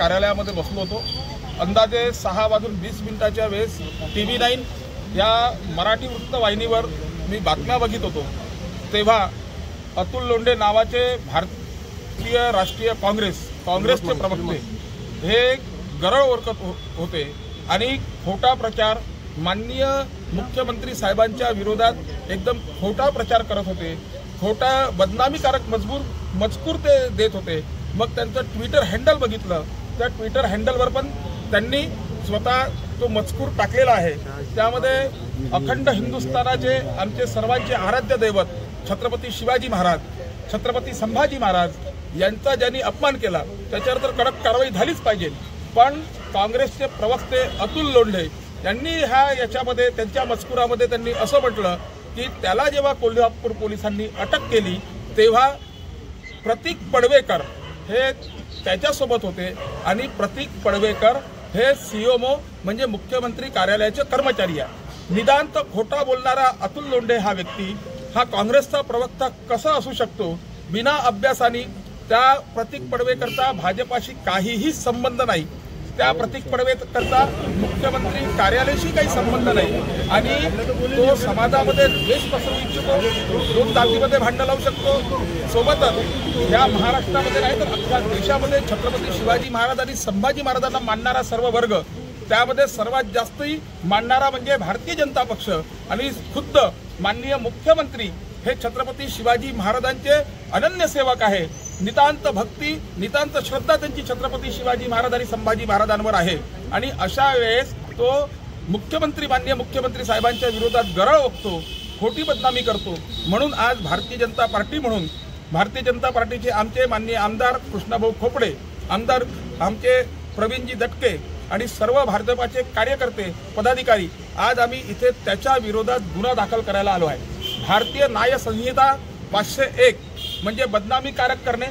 कार्यालयामध्ये बसलो होतो। अंदाजे 6:20 वेळेस TV9 या मराठी वृत्तवाहिनीवर मी बातम्या बघित होतो, तेव्हा अतुल लोंढे नावाचे भारतीय राष्ट्रीय काँग्रेसचे प्रवक्ते हे गरळ ओरकत होते आणि खोटा प्रचार, माननीय मुख्यमंत्री साहेबांच्या विरोधात एकदम खोटा प्रचार करत होते, खोटा बदनामीकारक मजकूर ते देत होते। मग त्यांचं ट्विटर हँडल बघितलं, त्या ट्विटर हँडलवर पण त्यांनी स्वतः तो मजकूर टाकलेला आहे। त्यामध्ये अखंड हिंदुस्थानाचे आमचे सर्वांचे आराध्य दैवत छत्रपती शिवाजी महाराज, छत्रपती संभाजी महाराज यांचा ज्यांनी अपमान केला त्याच्यावर तर कडक कारवाई झालीच पाहिजे। पण काँग्रेसचे प्रवक्ते अतुल लोंढे यांनी याच्यामध्ये त्यांच्या मजकुरामध्ये त्यांनी असं म्हटलं की त्याला जेव्हा कोल्हापूर पोलिसांनी अटक केली तेव्हा प्रतीक पडवेकर हे त्याच्यासोबत होते आणि प्रतीक पडवेकर हे सीएमओ म्हणजे मुख्यमंत्री कार्यालयाचे कर्मचारी आहे। निदांत खोटा बोलणारा अतुल लोंढे हा व्यक्ती हा काँग्रेसचा प्रवक्ता कसा असू शकतो? बिना अभ्यासाने त्या प्रतीक पडवेकरचा भाजपाशी काहीही संबंध नाही, त्या प्रतीक पडवेकरचा मुख्यमंत्री कार्यालयाशी काही संबंध नाही आणि तो समाजामध्ये द्वेष पसरवू इच्छितो, दोन जातीमध्ये भांडण लावू शकतो। सोबतच या महाराष्ट्रामध्ये नाही तर अख्ख्या देशामध्ये छत्रपती शिवाजी महाराज आणि संभाजी महाराजांना मानणारा सर्व वर्ग, त्यामध्ये सर्वात जास्त मानणारा म्हणजे भारतीय जनता पक्ष आणि खुद्द माननीय मुख्यमंत्री हे छत्रपती शिवाजी महाराजांचे अनन्य सेवक आहे। नितांत भक्ती, नितांत श्रद्धा त्यांची छत्रपती शिवाजी महाराज आणि संभाजी महाराजांवर आहे आणि अशा वेळेस तो माननीय मुख्यमंत्री साहेबांच्या विरोधात गरळ ओकतो, खोटी बदनामी करतो। म्हणून आज भारतीय जनता पार्टी म्हणून भारतीय जनता पार्टीचे आमचे माननीय आमदार कृष्णाभाऊ खोपडे, आमदार आमचे प्रवीणजी दटके आणि सर्व भाजपाचे कार्यकर्ते पदाधिकारी आज आम्ही इथे त्याच्या विरोधात गुन्हा दाखल करायला आलो आहे। भारतीय न्याय संहिता 501 म्हणजे बदनामीकारक करणे,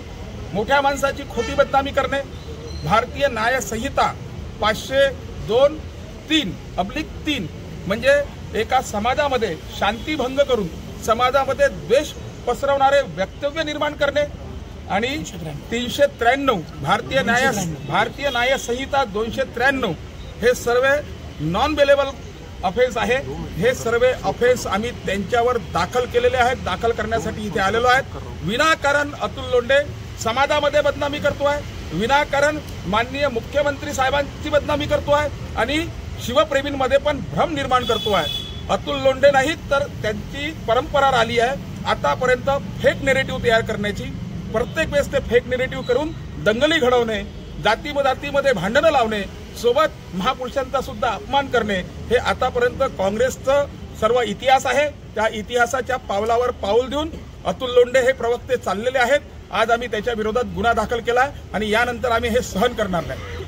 मोठ्या माणसाची खोटी बदनामी करणे। भारतीय न्याय संहिता 502(3) म्हणजे एका समाजामध्ये शांतीभंग करून समाजामध्ये द्वेष पसरवणारे वक्तव्य निर्माण करणे आणि 393 भारतीय न्याय संहिता 293 हे सर्व नॉन बेलेबल ऑफेन्स आहे। हे सर्व ऑफेन्स आम्ही त्यांच्यावर दाखल केलेले आहेत, दाखल करण्यासाठी इथे आलेलो आहेत। विनाकारण अतुल लोंढे समाजामध्ये बदनामी करतोय, विनाकारण माननीय मुख्यमंत्री साहेबांची बदनामी करतोय आणि शिवप्रेमींमध्ये पण भ्रम निर्माण करतोय। अतुल लोंढे नाही तर त्यांची परंपरा आली आहे आतापर्यंत फेक नेरेटिव्ह तयार करण्याची। प्रत्येक वेळेस ते फेक नेरेटिव्ह करून दंगली घडवणे, जातीमध्ये भांडणं लावणे, सोबत महापुरुषांचा सुद्धा अपमान करणे हे आतापर्यंत काँग्रेसचं सर्व इतिहास आहे। त्या इतिहासाच्या पावलावर पाऊल देऊन अतुल लोंढे हे प्रवक्ते चाललेले आहेत। आज आम्ही त्याच्या विरोधात गुन्हा दाखल केला आणि यानंतर आम्ही हे सहन करणार नाही।